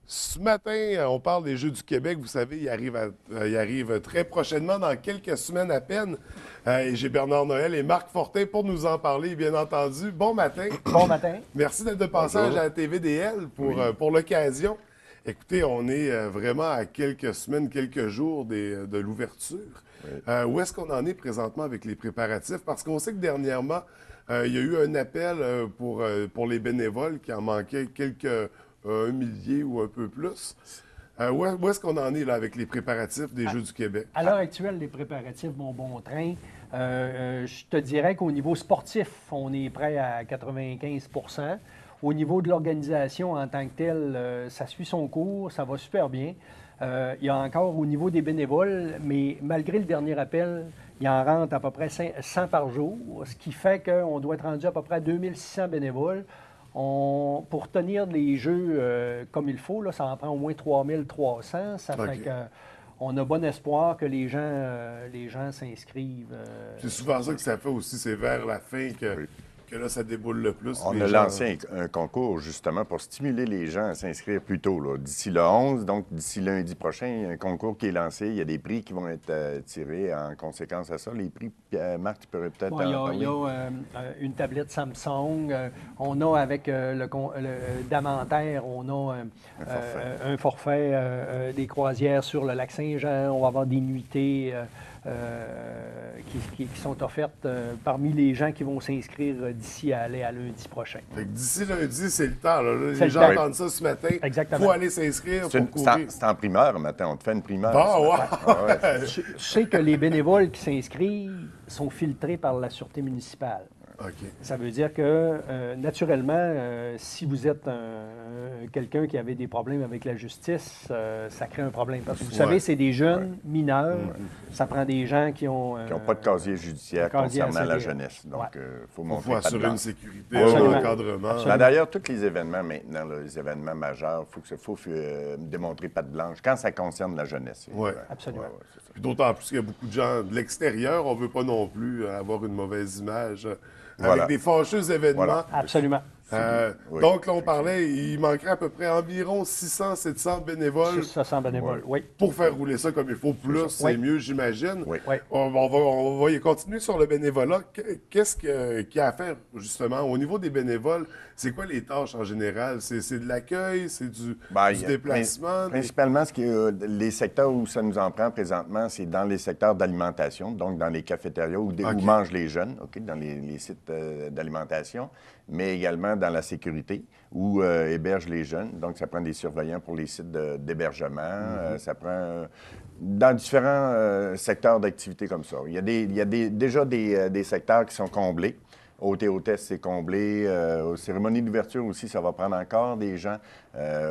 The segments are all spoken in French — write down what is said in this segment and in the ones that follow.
Ce matin, on parle des Jeux du Québec. Vous savez, il arrive très prochainement, dans quelques semaines à peine. Et j'ai Bernard Noël et Marc Fortin pour nous en parler, bien entendu. Bon matin. Bon matin. Merci d'être de passage à la TVDL pour l'occasion. Écoutez, on est vraiment à quelques semaines, quelques jours de l'ouverture. Où est-ce qu'on en est présentement avec les préparatifs? Parce qu'on sait que dernièrement, il y a eu un appel pour les bénévoles qui en manquait un millier ou un peu plus. Où est-ce qu'on en est là, avec les préparatifs des Jeux du Québec? À l'heure actuelle, les préparatifs vont bon train. Je te dirais qu'au niveau sportif, on est prêt à 95 %. Au niveau de l'organisation en tant que telle, ça suit son cours, ça va super bien. Il y a encore au niveau des bénévoles, mais malgré le dernier appel, il en rentre à peu près 100 par jour, ce qui fait qu'on doit être rendu à peu près à 2600 bénévoles. Pour tenir les jeux comme il faut, là, ça en prend au moins 3300. Ça fait qu'on a bon espoir que les gens s'inscrivent. C'est souvent ça que ça fait aussi, c'est vers la fin que là, ça déboule le plus. On a lancé un concours justement pour stimuler les gens à s'inscrire plus tôt. D'ici le 11, donc d'ici lundi prochain, il y a un concours qui est lancé. Il y a des prix qui vont être tirés en conséquence à ça. Les prix, Marc, tu pourrais peut-être en parler. Il y a une tablette Samsung. On a avec le Damentaire, on a un forfait des croisières sur le lac Saint-Jean. On va avoir des nuitées qui sont offertes parmi les gens qui vont s'inscrire d'ici à lundi prochain. D'ici lundi, c'est le temps. Là. Les gens entendent ça ce matin. Exactement. Il faut aller s'inscrire pour courir. C'est en primeur, matin. On te fait une primeur. Je sais que les bénévoles qui s'inscrivent sont filtrés par la Sûreté municipale. Okay. Ça veut dire que, naturellement, si vous êtes quelqu'un qui avait des problèmes avec la justice, ça crée un problème. Parce que vous savez, c'est des jeunes mineurs. Ça prend des gens qui ont... qui n'ont pas de casier judiciaire concernant la jeunesse. Donc, il faut montrer faut assurer une sécurité, Absolument. un encadrement. D'ailleurs, tous les événements maintenant, là, les événements majeurs, il faut démontrer patte blanche quand ça concerne la jeunesse. Oui, absolument. D'autant plus qu'il y a beaucoup de gens de l'extérieur. On ne veut pas non plus avoir une mauvaise image. Avec des fâcheux événements. Voilà. Absolument. Donc, là, on parlait, il manquerait à peu près environ 600-700 bénévoles. 600 bénévoles, oui. Pour faire rouler ça comme il faut. Plus, c'est mieux, j'imagine. Oui. On va y continuer sur le bénévolat. Qu'est-ce qu'il y a à faire, justement? Au niveau des bénévoles, c'est quoi les tâches en général? C'est de l'accueil? C'est du déplacement? Principalement, les secteurs où ça nous en prend présentement, c'est dans les secteurs d'alimentation, donc dans les cafétérias où mangent les jeunes, dans les sites d'alimentation, mais également dans la sécurité, où hébergent les jeunes. Donc, ça prend des surveillants pour les sites d'hébergement. Ça prend dans différents secteurs d'activité comme ça. Il y a déjà des secteurs qui sont comblés. Au hôtesse, c'est comblé. Aux cérémonies d'ouverture aussi, ça va prendre encore des gens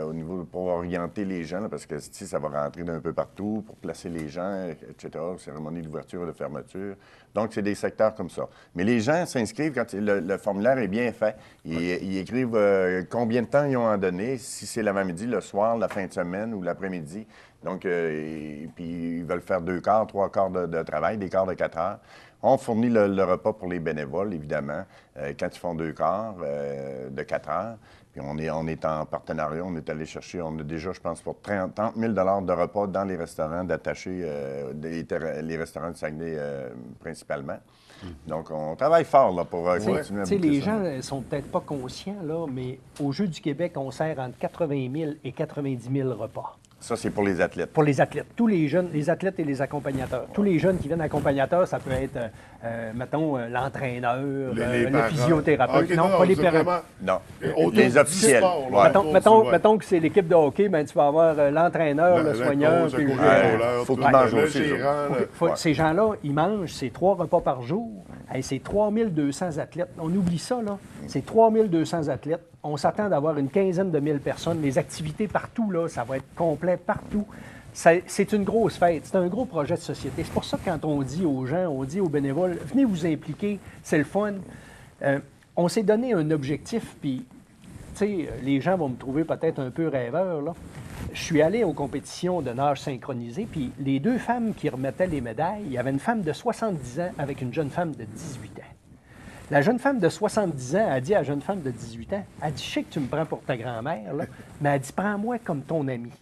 au niveau pour orienter les gens, là, parce que ça va rentrer d'un peu partout pour placer les gens, etc. Cérémonie d'ouverture et de fermeture. Donc, c'est des secteurs comme ça. Mais les gens s'inscrivent quand le formulaire est bien fait. Ils écrivent combien de temps ils ont à donner, si c'est l'avant-midi, le soir, la fin de semaine ou l'après-midi. Donc, puis ils veulent faire 2 quarts, 3 quarts de travail, des quarts de 4 heures. On fournit le repas pour les bénévoles, évidemment, quand ils font 2 quarts de 4 heures. Puis on est en partenariat, on est allé chercher, on a déjà, je pense, pour 30 000 $ de repas dans les restaurants d'attachés, les restaurants de Saguenay principalement. Donc, on travaille fort là, pour continuer à boucler les ça. gens ne sont peut-être pas conscients, là, mais aux Jeux du Québec, on sert entre 80 000 et 90 000 repas. Ça, c'est pour les athlètes. Pour les athlètes. Tous les jeunes, les athlètes et les accompagnateurs. Tous les jeunes qui viennent accompagnateurs, ça peut être, mettons, l'entraîneur, le physiothérapeute. Non, pas les parents. vraiment... Non, les officiels. Mettons que c'est l'équipe de hockey, ben, tu vas avoir l'entraîneur, le soigneur. Il faut qu'ils mangent aussi. Ces gens-là, ils mangent, c'est 3 repas par jour. Hey, c'est 3200 athlètes. On oublie ça, là. C'est 3200 athlètes. On s'attend d'avoir une quinzaine de mille personnes. Les activités partout, là, ça va être complet partout. C'est une grosse fête. C'est un gros projet de société. C'est pour ça que quand on dit aux gens, on dit aux bénévoles, venez vous impliquer, c'est le fun. On s'est donné un objectif, puis, tu sais, les gens vont me trouver peut-être un peu rêveur, là. Je suis allé aux compétitions de nage synchronisé, puis les 2 femmes qui remettaient les médailles, il y avait une femme de 70 ans avec une jeune femme de 18 ans. La jeune femme de 70 ans a dit à la jeune femme de 18 ans, elle dit, je sais que tu me prends pour ta grand-mère, là, mais elle dit, prends-moi comme ton ami.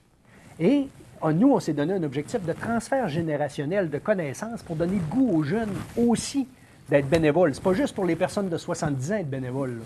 Et nous, on s'est donné un objectif de transfert générationnel de connaissances pour donner le goût aux jeunes aussi d'être bénévoles. C'est pas juste pour les personnes de 70 ans d'être bénévoles.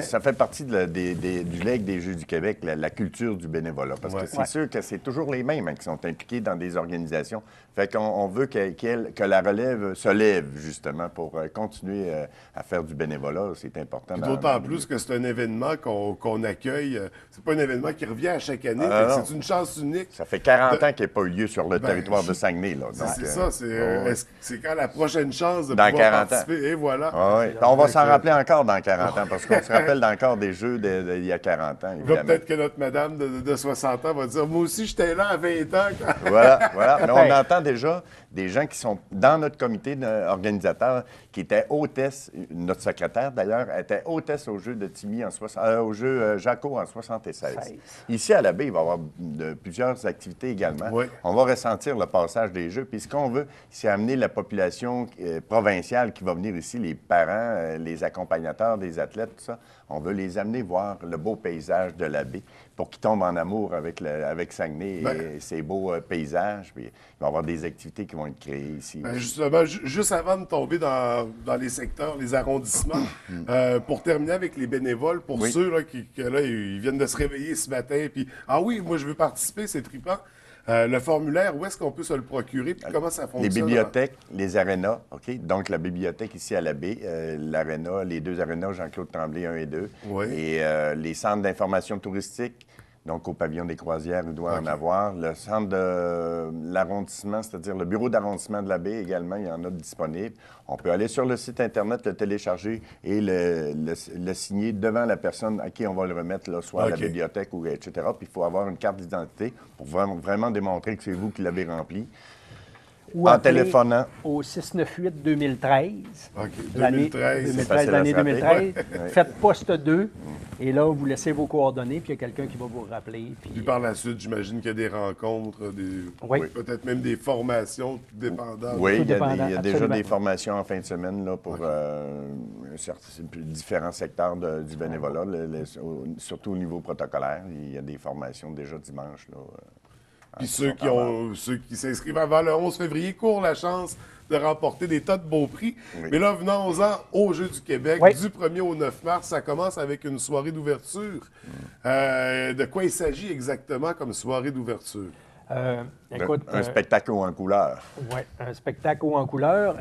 Ça fait partie du legs des Jeux du Québec, la culture du bénévolat. Parce que c'est sûr que c'est toujours les mêmes qui sont impliqués dans des organisations. Fait qu'on veut que la relève se lève, justement, pour continuer à faire du bénévolat. C'est important. D'autant plus que c'est un événement qu'on accueille. C'est pas un événement qui revient à chaque année. C'est une chance unique. Ça fait 40 ans qu'il n'y a pas eu lieu sur le territoire de Saguenay. C'est ça. C'est quand la prochaine chance de pouvoir participer. Ans. Et voilà. On va s'en rappeler encore dans 40 ans, parce qu'on se rappelle encore des Jeux d'il y a 40 ans, évidemment. Peut-être que notre madame de 60 ans va dire « Moi aussi, j'étais là à 20 ans. » Voilà. Mais on entend déjà des gens qui sont dans notre comité organisateur, qui étaient hôtesses, notre secrétaire d'ailleurs, était hôtesse au jeu de Timmy, au jeu Jaco en 76. Ici, à la baie, il va y avoir plusieurs activités également. Oui. On va ressentir le passage des jeux. Puis ce qu'on veut, c'est amener la population provinciale qui va venir ici, les parents, les accompagnateurs des athlètes, tout ça. On veut les amener voir le beau paysage de la baie pour qu'ils tombent en amour avec Saguenay et ses beaux paysages. Puis il va y avoir des activités qui vont être créées ici. Justement, juste avant de tomber dans les secteurs, les arrondissements, pour terminer avec les bénévoles, pour ceux là, qui ils viennent de se réveiller ce matin, puis « Ah oui, moi je veux participer, c'est trippant ». Le formulaire, où est-ce qu'on peut se le procurer? Puis comment ça fonctionne? Les bibliothèques, les arénas, OK? Donc, la bibliothèque ici à la baie, l'aréna, les deux arénas, Jean-Claude Tremblay 1 et 2, et les centres d'information touristique. Donc, au pavillon des croisières, il doit en avoir. Le centre de l'arrondissement, c'est-à-dire le bureau d'arrondissement de la baie également, il y en a disponible. On peut aller sur le site Internet, le télécharger et le signer devant la personne à qui on va le remettre, là, soit à la bibliothèque ou etc. Puis il faut avoir une carte d'identité pour vraiment démontrer que c'est vous qui l'avez rempli. Ou en téléphonant. Au 698-2013. OK, 2013. L'année 2013. Faites poste 2. Et là, vous laissez vos coordonnées, puis il y a quelqu'un qui va vous rappeler. Puis par la suite, j'imagine qu'il y a des rencontres, peut-être même des formations dépendantes. Oui, il y a déjà des formations en fin de semaine là, pour différents secteurs du bénévolat, surtout au niveau protocolaire. Il y a des formations déjà dimanche. Là, puis ceux qui s'inscrivent avant le 11 février courent la chance de remporter des tas de beaux prix. Oui. Mais là, venons-en aux Jeux du Québec. Du 1er au 9 mars, ça commence avec une soirée d'ouverture. De quoi il s'agit exactement comme soirée d'ouverture? Écoute, un spectacle haut en couleur. Oui, un spectacle haut en couleur.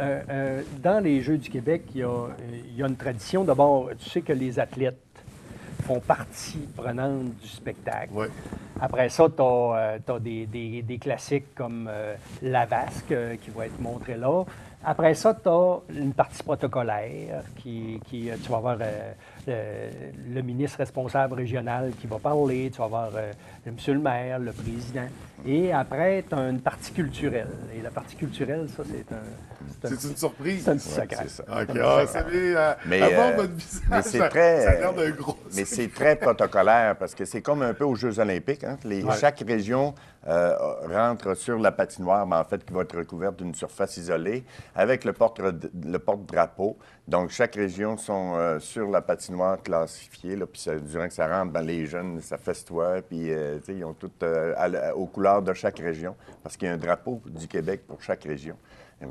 Dans les Jeux du Québec, il y a une tradition. D'abord, tu sais que les athlètes font partie prenante du spectacle. Oui. Après ça, tu as des classiques comme la vasque qui va être montrée là. Après ça, tu as une partie protocolaire tu vas avoir le ministre responsable régional qui va parler, tu vas avoir monsieur le maire, le président. Et après, tu as une partie culturelle. Et la partie culturelle, ça, c'est une surprise. C'est un petit secret. C'est ça. OK. C'est bien. Avant votre visage, mais c'est ça a l'air d'un gros... Mais c'est très protocolaire parce que c'est comme un peu aux Jeux olympiques. Hein? Chaque région rentre sur la patinoire, mais en fait, qui va être recouverte d'une surface isolée avec le porte-drapeau. Donc, chaque région sont sur la patinoire classifiée. Là, puis durant que ça rentre, les jeunes, ça festoie. Puis, ils ont tout aux couleurs de chaque région parce qu'il y a un drapeau du Québec pour chaque région.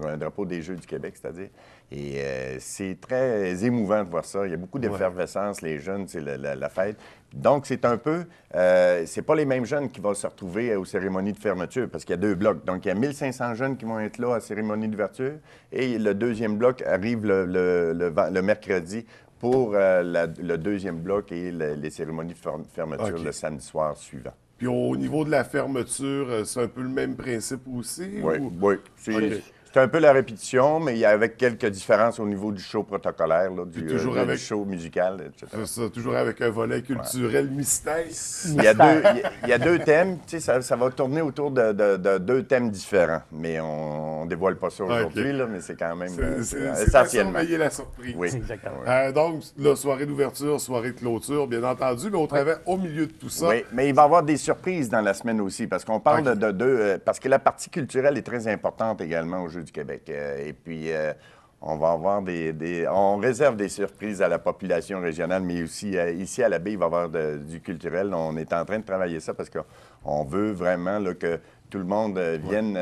Un drapeau des Jeux du Québec, c'est-à-dire. Et c'est très émouvant de voir ça. Il y a beaucoup d'effervescence, les jeunes, c'est la fête. Donc, c'est un peu... c'est pas les mêmes jeunes qui vont se retrouver aux cérémonies de fermeture, parce qu'il y a 2 blocs. Donc, il y a 1500 jeunes qui vont être là à la cérémonie d'ouverture, et le deuxième bloc arrive le mercredi pour le deuxième bloc et les cérémonies de fermeture le samedi soir suivant. Puis au niveau de la fermeture, c'est un peu le même principe aussi? Oui. C'est un peu la répétition, mais il y a avec quelques différences au niveau du show protocolaire, là, du show musical, etc. C'est ça, toujours avec un volet culturel mystère. Il y a 2 thèmes. Tu sais, ça va tourner autour de 2 thèmes différents. Mais on ne dévoile pas ça aujourd'hui, là, mais c'est quand même essentiellement. C'est la surprise. Oui, exactement. Donc, la soirée d'ouverture, soirée de clôture, bien entendu, mais au milieu de tout ça... Oui, mais il va y avoir des surprises dans la semaine aussi, parce qu'on parle de 2... parce que la partie culturelle est très importante également au Jeux du Québec. Et puis, On va avoir on réserve des surprises à la population régionale, mais aussi ici à la baie, il va y avoir du culturel. On est en train de travailler ça parce qu'on veut vraiment là, que tout le monde vienne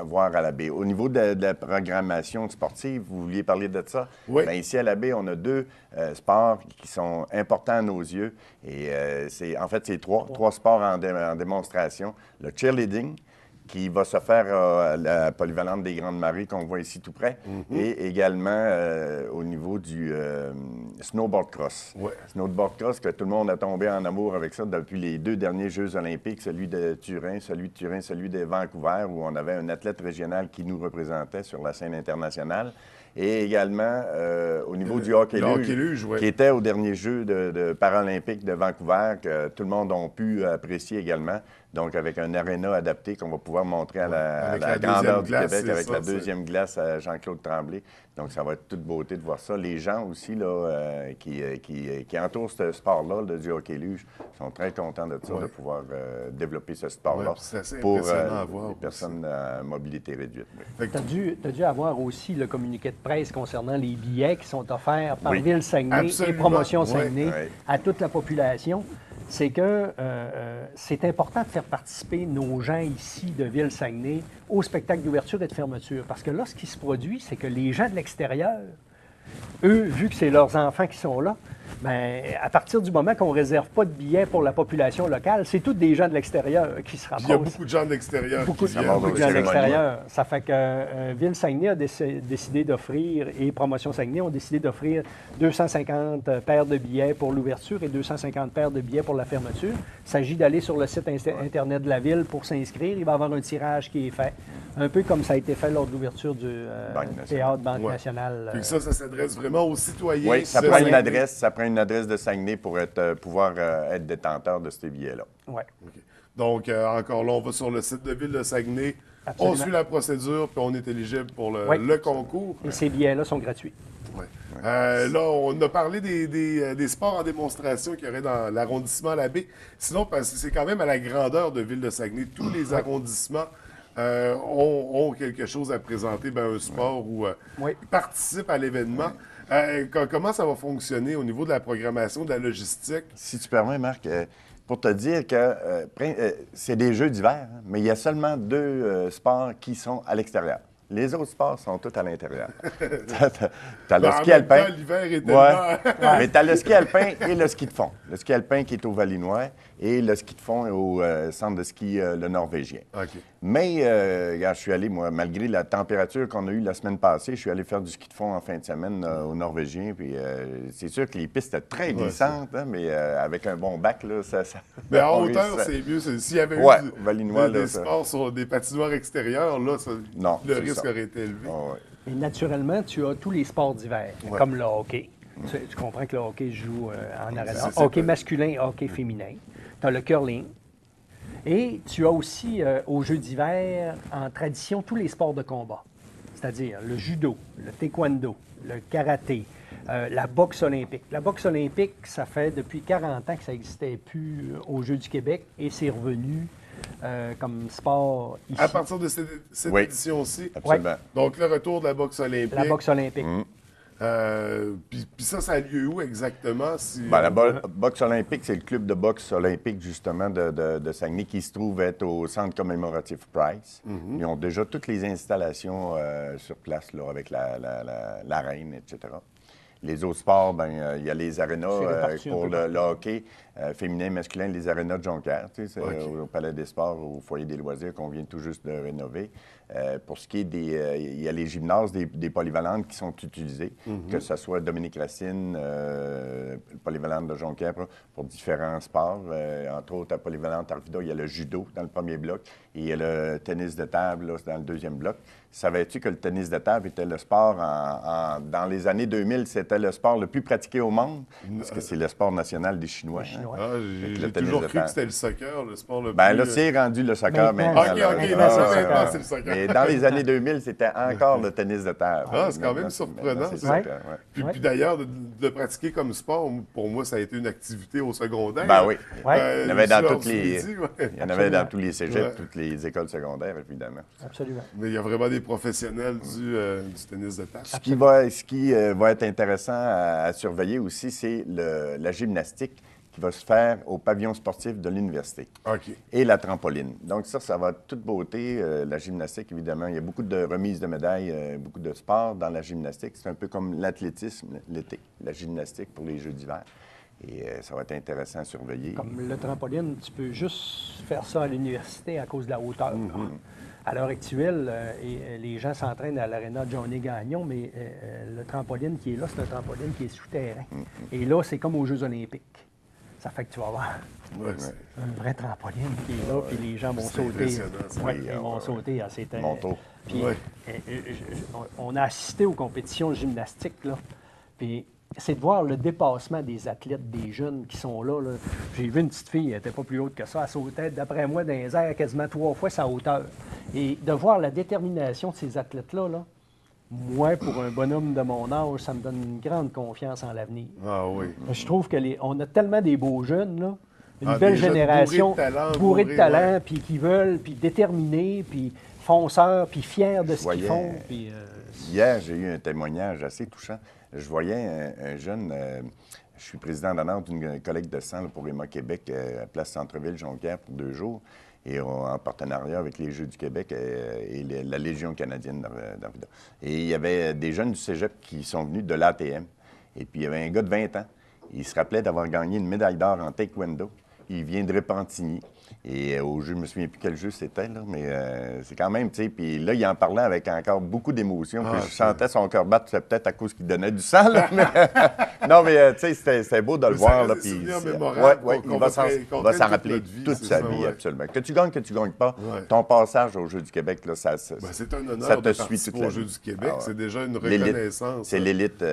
voir à la baie. Au niveau de la programmation sportive, vous vouliez parler de ça? Oui. Bien, ici à la baie, on a 2 sports qui sont importants à nos yeux. Et en fait, c'est 3 sports en démonstration. Le cheerleading, qui va se faire à la polyvalente des Grandes Marais qu'on voit ici tout près, et également au niveau du snowboard cross. Ouais. Snowboard cross, que tout le monde a tombé en amour avec ça depuis les 2 derniers Jeux olympiques, celui de Turin, celui de Vancouver, où on avait un athlète régional qui nous représentait sur la scène internationale. Et également au niveau du hockey-luge, qui était au dernier Jeu de paralympique de Vancouver, que tout le monde a pu apprécier également. Donc, avec un aréna adapté qu'on va pouvoir montrer à la grandeur du Québec, avec la deuxième glace à Jean-Claude Tremblay. Donc, ça va être toute beauté de voir ça. Les gens aussi là, qui entourent ce sport-là, du hockey-luge, sont très contents de ça, de pouvoir développer ce sport-là pour les personnes à mobilité réduite. Tu as dû avoir aussi le communiqué de presse concernant les billets qui sont offerts par Ville Saguenay et Promotion Saguenay à toute la population. C'est que c'est important de faire participer nos gens ici de Ville-Saguenay au spectacle d'ouverture et de fermeture. Parce que là, ce qui se produit, c'est que les gens de l'extérieur, eux, vu que c'est leurs enfants qui sont là, bien, à partir du moment qu'on ne réserve pas de billets pour la population locale, c'est tous des gens de l'extérieur qui se rapprochent. Il y a beaucoup de gens de l'extérieur. Beaucoup de gens de l'extérieur. Ça fait que Ville-Saguenay a décidé d'offrir, et Promotion Saguenay ont décidé d'offrir 250 paires de billets pour l'ouverture et 250 paires de billets pour la fermeture. Il s'agit d'aller sur le site Internet de la Ville pour s'inscrire. Il va y avoir un tirage qui est fait, un peu comme ça a été fait lors de l'ouverture du théâtre Banque Nationale. Puis ça s'adresse vraiment aux citoyens. Oui, ça prend une adresse de Saguenay pour pouvoir être détenteur de ces billets-là. Oui. Okay. Donc, encore là, on va sur le site de Ville de Saguenay. Absolument. On suit la procédure, puis on est éligible pour le concours. Et ces billets-là sont gratuits. Oui. Là, on a parlé des sports en démonstration qu'il y aurait dans l'arrondissement La Baie. Sinon, parce que c'est quand même à la grandeur de Ville de Saguenay. Tous les arrondissements ont quelque chose à présenter, un sport où ils participent à l'événement. Comment ça va fonctionner au niveau de la programmation, de la logistique? Si tu permets, Marc, pour te dire que c'est des Jeux d'hiver, mais il y a seulement 2 sports qui sont à l'extérieur. Les autres sports sont tous à l'intérieur. T'as le ski alpin. L'hiver est tellement... Mais t'as le ski alpin et le ski de fond. Le ski alpin qui est au Valinois et le ski de fond au centre de ski le Norvégien. Okay. Mais, je suis allé, moi, malgré la température qu'on a eue la semaine passée, je suis allé faire du ski de fond en fin de semaine au Norvégien. Puis c'est sûr que les pistes étaient très glissantes, mais avec un bon bac, là, ça... Mais en hauteur, c'est mieux. S'il y avait eu des sports sur des patinoires extérieures, là, le risque aurait été élevé. Et naturellement, tu as tous les sports d'hiver, comme le hockey. Tu comprends que le hockey joue en aréna. Hockey masculin, hockey féminin. Tu as le curling. Et tu as aussi, aux Jeux d'hiver, en tradition, tous les sports de combat. C'est-à-dire le judo, le taekwondo, le karaté, la boxe olympique. La boxe olympique, ça fait depuis 40 ans que ça n'existait plus aux Jeux du Québec et c'est revenu comme sport ici. À partir de cette édition-ci? Absolument. Donc, le retour de la boxe olympique. La boxe olympique. Puis ça a lieu où exactement? La boxe olympique, c'est le club de boxe olympique, justement, de Saguenay, qui se trouve être au centre commémoratif Price. Ils ont déjà toutes les installations sur place, là, avec l'arène, etc. Les autres sports, il y a les arénas pour le hockey féminin, masculin, les arénas de Jonquière, au Palais des Sports, au Foyer des loisirs qu'on vient tout juste de rénover. Pour ce qui est il y a les gymnases des polyvalentes qui sont utilisées, que ce soit Dominique Racine, le polyvalente de Jonquière pour différents sports. Entre autres, à polyvalente Arvida, il y a le judo dans le premier bloc et il y a le tennis de table là, dans le deuxième bloc. Savais-tu que le tennis de table était le sport dans les années 2000, c'était c'était le sport le plus pratiqué au monde, parce que c'est le sport national des Chinois. Les Chinois. Ah, j'ai toujours cru que c'était le soccer, le sport le Ben plus... là, c'est rendu le soccer Maintenant, maintenant. OK, là. là, ça, c'est maintenant, c'est le soccer. Mais dans les années 2000, c'était encore le tennis de table. Ah, c'est quand même Maintenant, surprenant, c'est ça. soccer, ouais. Puis d'ailleurs, de pratiquer comme sport, pour moi, ça a été une activité au secondaire. Ben oui. Ouais. Il y en avait dans soir toutes du les... midi, ouais. Il y en avait dans tous les cégeps, Ouais. toutes les écoles secondaires, évidemment. Absolument. Mais il y a vraiment des professionnels du tennis de table. Ce qui va être intéressant à surveiller aussi, c'est la gymnastique qui va se faire au pavillon sportif de l'université OK. et la trampoline. Donc ça va être toute beauté. La gymnastique, évidemment, il y a beaucoup de remises de médailles, beaucoup de sports dans la gymnastique. C'est un peu comme l'athlétisme l'été, la gymnastique pour les Jeux d'hiver. Et ça va être intéressant à surveiller. Comme le trampoline, tu peux juste faire ça à l'université à cause de la hauteur. À l'heure actuelle, les gens s'entraînent à l'aréna Johnny Gagnon, mais le trampoline qui est là, c'est un trampoline qui est souterrain. Et là, c'est comme aux Jeux olympiques. Ça fait que tu vas avoir Ouais, un vrai trampoline qui est là, puis les gens vont c'est sauter. impressionnant, ça. Ouais, ils vont sauter. C'est Monto. Puis, Ouais. on a assisté aux compétitions gymnastiques, là. Puis, c'est de voir le dépassement des athlètes, des jeunes qui sont là. J'ai vu une petite fille, elle n'était pas plus haute que ça, elle sautait, d'après moi, dans les airs, quasiment 3 fois sa hauteur. Et de voir la détermination de ces athlètes-là, là, moi, pour un bonhomme de mon âge, ça me donne une grande confiance en l'avenir. Ah oui. Je trouve que on a tellement des beaux jeunes, là, une Ah, belle des jeunes génération bourrés de talent, ouais. puis qui veulent, puis déterminés, puis fonceurs, puis fiers de ce qu'ils voyais- font. Puis, Hier, j'ai eu un témoignage assez touchant. Je voyais un jeune, je suis président d'honneur d'une collecte de sang là, pour Emma Québec à Place Centre-Ville, Jonquière, pour 2 jours, et en partenariat avec les Jeux du Québec et la Légion canadienne d'Arvida. Et il y avait des jeunes du cégep qui sont venus de l'ATM. Et puis, il y avait un gars de 20 ans. Il se rappelait d'avoir gagné une médaille d'or en taekwondo. Il vient de Repentigny. Et au jeu, je ne me souviens plus quel jeu c'était, là, mais c'est quand même, tu sais, puis là, il en parlait avec encore beaucoup d'émotion, puis je sentais son cœur battre, c'est peut-être à cause qu'il donnait du sang, là, mais... non, mais tu sais, c'était beau de le voir, là, puis... Ouais, il va s'en rappeler toute sa vie, absolument. Que tu gagnes pas, ton passage au Jeux du Québec, là, c'est un honneur ça te de suit participer toute la aux Jeux vie. du Québec. Ah ouais. C'est déjà une reconnaissance. C'est l'élite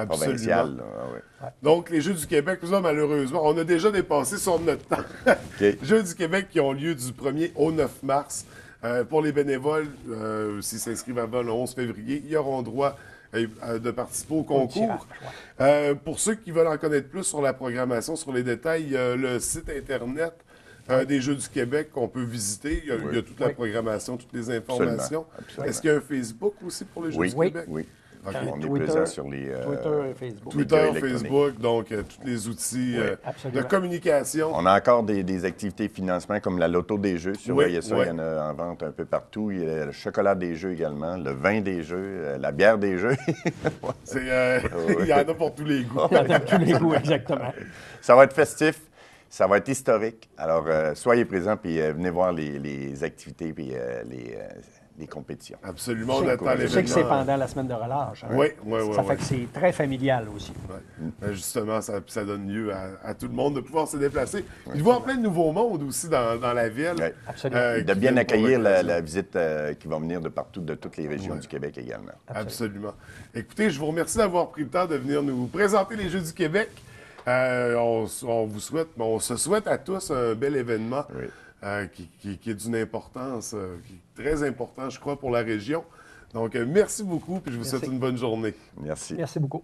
provinciale, là. Ah ouais. Donc, les Jeux du Québec, nous, malheureusement, on a déjà dépassé sur notre temps. OK. Jeux du Québec qui ont lieu du 1er au 9 mars. Pour les bénévoles, s'ils s'inscrivent avant le 11 février, ils auront droit de participer au concours. Pour ceux qui veulent en connaître plus sur la programmation, sur les détails, il y a le site Internet des Jeux du Québec qu'on peut visiter. Il y a toute la programmation, toutes les informations. Absolument. Est-ce qu'il y a un Facebook aussi pour les Jeux du Québec? Oui. Okay. On est Twitter, présent sur les... Twitter et Facebook. Twitter, Facebook, donc tous les outils de communication. On a encore des activités de financement comme la loto des jeux. Surveillez ça, il y en a en vente un peu partout. Il y a le chocolat des jeux également, le vin des jeux, la bière des jeux. Il y en a pour tous les goûts. Il y en a tous les goûts, exactement. Ça va être festif. Ça va être historique. Alors, soyez présents puis venez voir les activités puis les compétitions. Absolument, on attend l'événement. Je sais que c'est pendant la semaine de relâche. Hein? Oui. Ça fait que c'est très familial aussi. Ouais. Justement, ça donne lieu à tout le monde de pouvoir se déplacer. Il va y avoir plein de nouveaux mondes aussi dans la ville. Oui. Absolument. De bien accueillir la visite qui va venir de partout, de toutes les régions du Québec également. Absolument. Écoutez, je vous remercie d'avoir pris le temps de venir nous présenter les Jeux du Québec. On se souhaite à tous un bel événement qui est d'une importance, qui est très important, je crois, pour la région. Donc, merci beaucoup, puis je vous souhaite une bonne journée. Merci. Merci beaucoup.